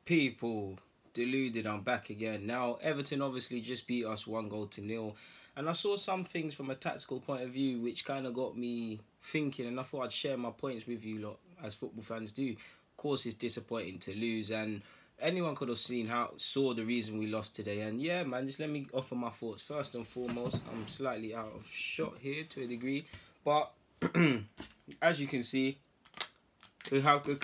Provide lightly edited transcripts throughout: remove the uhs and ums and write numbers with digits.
People, deluded, I'm back again. Now, Everton obviously just beat us 1-0, and I saw some things from a tactical point of view which kind of got me thinking, and I thought I'd share my points with you lot, as football fans do. Of course, it's disappointing to lose, and anyone could have saw the reason we lost today. And yeah, man, just let me offer my thoughts. First and foremost, I'm slightly out of shot here to a degree, but as you can see, we have the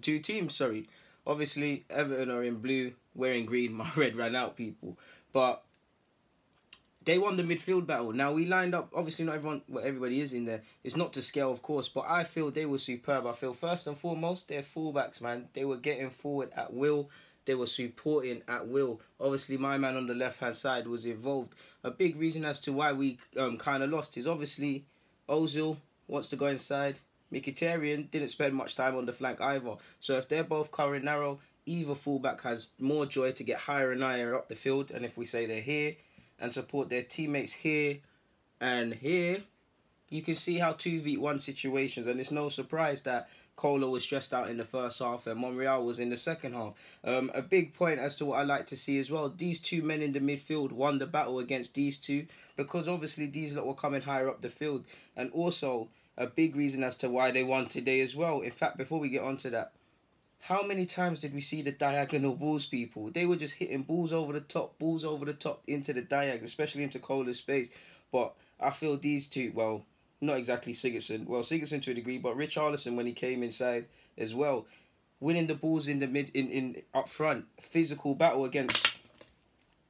two teams, sorry. Obviously, Everton are in blue, we're in green. My red ran out, people. But they won the midfield battle. Now, we lined up, obviously not everybody is in there. It's not to scale, of course, but I feel they were superb. I feel, first and foremost, their fullbacks, man. They were getting forward at will. They were supporting at will. Obviously, my man on the left-hand side was involved. A big reason as to why we kind of lost is obviously Ozil wants to go inside. Mkhitaryan didn't spend much time on the flank either. So if they're both covering narrow, either fullback has more joy to get higher and higher up the field. And if we say they're here and support their teammates here and here, you can see how 2v1 situations. And it's no surprise that Cola was stressed out in the first half and Monreal was in the second half. A big point as to what I like to see as well, these two men in the midfield won the battle against these two, because obviously these lot were coming higher up the field. And also a big reason as to why they won today as well. In fact, before we get onto that, how many times did we see the diagonal balls, people? They were just hitting balls over the top into the diag, especially into Cola's space. But I feel these two, well, not exactly Sigurdsson. Well, Sigurdsson to a degree, but Richarlison when he came inside as well, winning the balls in the in up front, physical battle against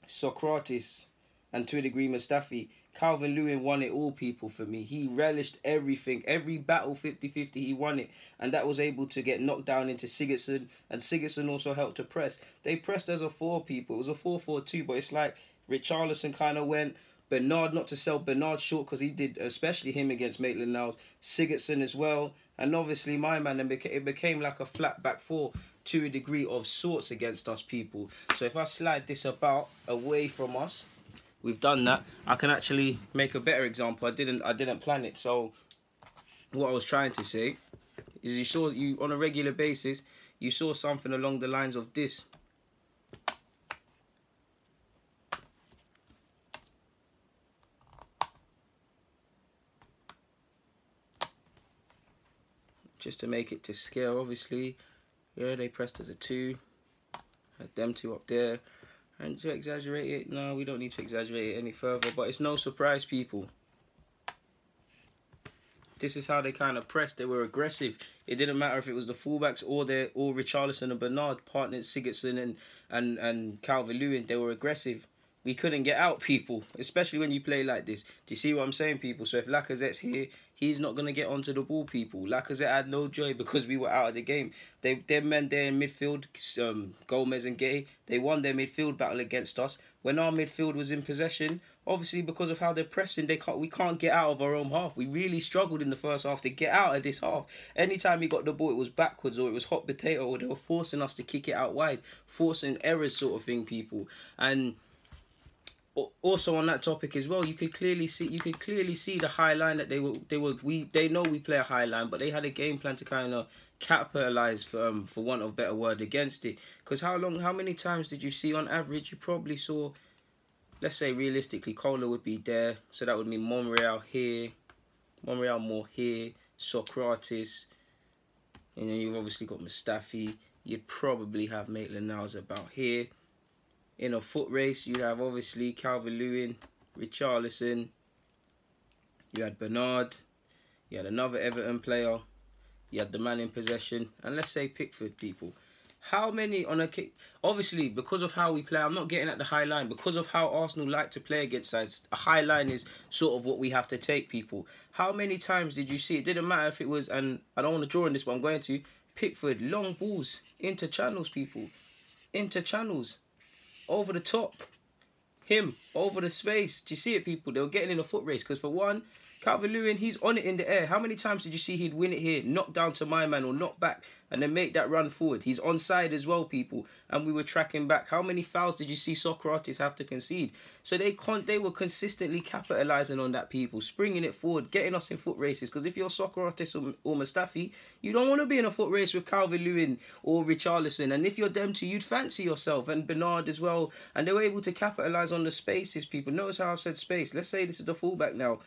Socrates and to a degree Mustafi. Calvert-Lewin won it all, people, for me. He relished everything. Every battle 50-50, he won it. And that was able to get knocked down into Sigurdsson. And Sigurdsson also helped to press. They pressed as a 4, people. It was a 4-4-2, but it's like Richarlison kind of went. Bernard, not to sell Bernard short, because he did, especially him against Maitland-Niles. Sigurdsson as well. And obviously my man, it became like a flat back 4 to a degree of sorts against us, people. So if I slide this about away from us, we've done that. I can actually make a better example. I didn't plan it. So what I was trying to say is you on a regular basis, you saw something along the lines of this. Just to make it to scale, obviously. Yeah, they pressed as a 2. Had them two up there. And to exaggerate it, no, we don't need to exaggerate it any further. But it's no surprise, people. This is how they kind of pressed. They were aggressive. It didn't matter if it was the fullbacks or Richarlison and Bernard, partners Sigurdsson and Calvert-Lewin. They were aggressive. We couldn't get out, people, especially when you play like this. Do you see what I'm saying, people? So if Lacazette's here, he's not going to get onto the ball, people. Lacazette had no joy because we were out of the game. Their men there in midfield, Gomez and Gay, they won their midfield battle against us. When our midfield was in possession, obviously because of how they're pressing, we can't get out of our own half. We really struggled in the first half to get out of this half. Anytime we got the ball, it was backwards or it was hot potato, or they were forcing us to kick it out wide, forcing errors sort of thing, people. And also on that topic as well, you could clearly see the high line that they know we play a high line, but they had a game plan to kind of capitalize for want of a better word against it. Because how many times did you see on average? You probably saw, let's say realistically, Cola would be there, so that would mean Monreal here, Monreal more here, Socrates, and then you've obviously got Mustafi. You'd probably have Maitland-Niles about here. In a foot race, you have obviously Calvert-Lewin, Richarlison, you had Bernard, you had another Everton player, you had the man in possession, and let's say Pickford, people. How many on a kick? Obviously, because of how we play, I'm not getting at the high line. Because of how Arsenal like to play against sides, a high line is sort of what we have to take, people. How many times did you see? It didn't matter if it was, and I don't want to draw on this, but I'm going to, Pickford, long balls, into channels, people. Into channels. Over the top, him over the space. Do you see it, people? They were getting in a foot race because for one, Calvert-Lewin, he's on it in the air. How many times did you see he'd win it here, knock down to my man or knock back, and then make that run forward? He's onside as well, people, and we were tracking back. How many fouls did you see Socrates have to concede? So they were consistently capitalising on that, people, springing it forward, getting us in foot races. Because if you're Socrates or Mustafi, you don't want to be in a foot race with Calvert-Lewin or Richarlison. And if you're them two, you'd fancy yourself, and Bernard as well. And they were able to capitalise on the spaces, people. Notice how I've said space. Let's say this is the fullback now.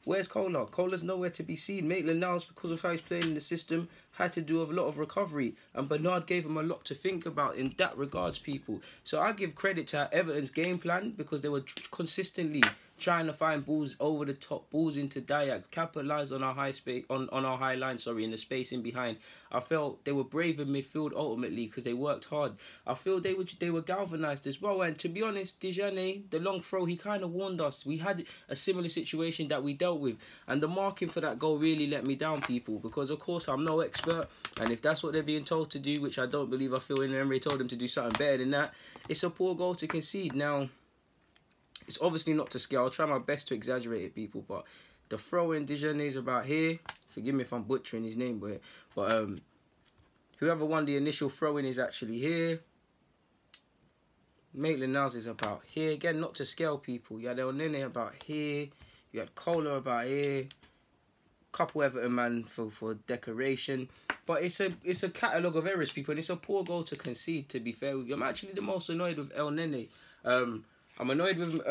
Where's Kohler? Kohler's nowhere to be seen. Maitland-Niles, because of how he's playing in the system, had to do a lot of recovery. And Bernard gave him a lot to think about in that regards, people. So I give credit to Everton's game plan, because they were consistently trying to find balls over the top, balls into Diaz, capitalise on our high space, on our high line, sorry, in the space in behind. I felt they were brave in midfield ultimately because they worked hard. I feel they were galvanised as well. And to be honest, Dijon, the long throw, he kind of warned us. We had a similar situation that we dealt with, and the marking for that goal really let me down, people, because of course I'm no expert, and if that's what they're being told to do, which I don't believe, I feel Emery told them to do something better than that, it's a poor goal to concede. Now, it's obviously not to scale. I'll try my best to exaggerate it, people, but the throw in Dijon is about here. Forgive me if I'm butchering his name, but whoever won the initial throw-in is actually here. Maitland-Niles is about here. Again, not to scale, people. You had El Nene about here. You had Kohler about here. Couple Everton man for decoration. But it's a catalogue of errors, people. And it's a poor goal to concede, to be fair with you. I'm actually the most annoyed with El Nene. I'm annoyed with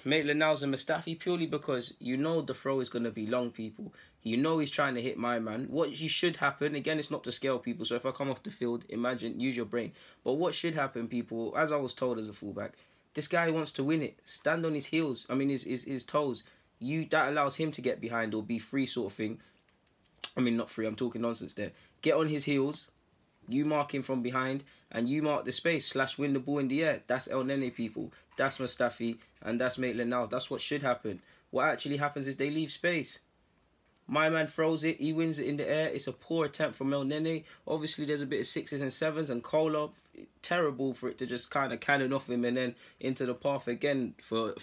Maitland-Niles and Mustafi purely because you know the throw is going to be long, people. You know he's trying to hit my man. What should happen, again, it's not to scale, people, so if I come off the field, imagine, use your brain. But what should happen, people, as I was told as a fullback, this guy wants to win it. Stand on his heels, I mean his toes. That allows him to get behind or be free sort of thing. I mean, not free, I'm talking nonsense there. Get on his heels. You mark him from behind, and you mark the space, / win the ball in the air. That's El Nene, people. That's Mustafi, and that's Maitland-Niles. That's what should happen. What actually happens is they leave space. My man throws it. He wins it in the air. It's a poor attempt from El Nene. Obviously, there's a bit of 6s and 7s, and Kohler, terrible for it to just kind of cannon off him and then into the path again for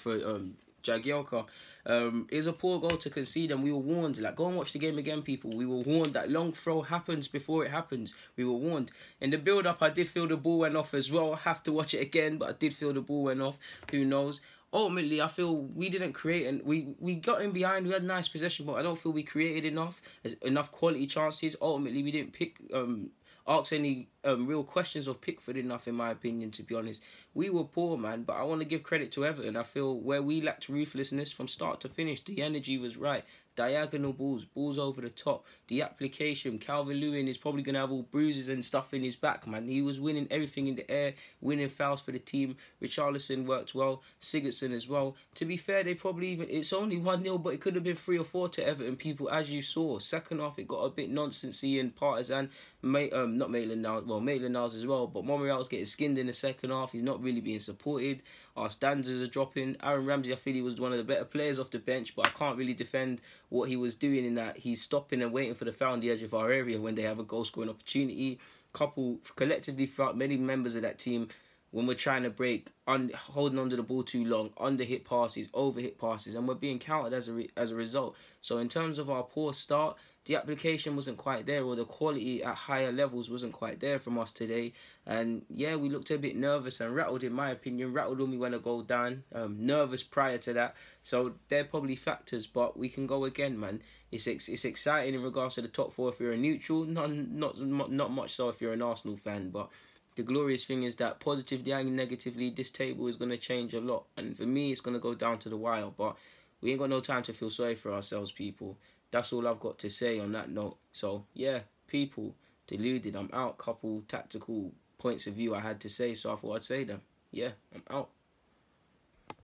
Jagielka. It's a poor goal to concede, and we were warned. Like, go and watch the game again, people. We were warned that long throw happens before it happens. We were warned. In the build-up, I did feel the ball went off as well. I have to watch it again, but I did feel the ball went off. Who knows? Ultimately, I feel we didn't create, and we got in behind. We had nice possession, but I don't feel we created enough quality chances. Ultimately, we didn't ask any real questions of Pickford enough, in my opinion, to be honest. We were poor, man, but I want to give credit to Everton. I feel where we lacked ruthlessness from start to finish, the energy was right. Diagonal balls over the top. The application, Calvert-Lewin is probably going to have all bruises and stuff in his back, man. He was winning everything in the air, winning fouls for the team. Richarlison worked well. Sigurdsson as well. To be fair, they probably even... It's only 1-0, but it could have been 3 or 4 to Everton, people, as you saw. Second half, it got a bit nonsensey and partisan. Not Maitland-Niles, well, Maitland-Niles as well, but Monreal's getting skinned in the second half. He's not really being supported. Our standards are dropping. Aaron Ramsey, I feel he was one of the better players off the bench, but I can't really defend what he was doing in that he's stopping and waiting for the foul on the edge of our area when they have a goal-scoring opportunity. Collectively throughout many members of that team, when we're trying to break, holding onto the ball too long, under-hit passes, over-hit passes, and we're being counted as a result. So in terms of our poor start, the application wasn't quite there, or the quality at higher levels wasn't quite there from us today. And yeah, we looked a bit nervous and rattled, in my opinion. Rattled when we went a goal down. Nervous prior to that. So they're probably factors, but we can go again, man. It's exciting in regards to the top 4 if you're a neutral. Not much so if you're an Arsenal fan, but the glorious thing is that positively and negatively, this table is going to change a lot. And for me, it's going to go down to the wire. But we ain't got no time to feel sorry for ourselves, people. That's all I've got to say on that note. So, yeah, people, deluded. I'm out. Couple tactical points of view I had to say, so I thought I'd say them. Yeah, I'm out.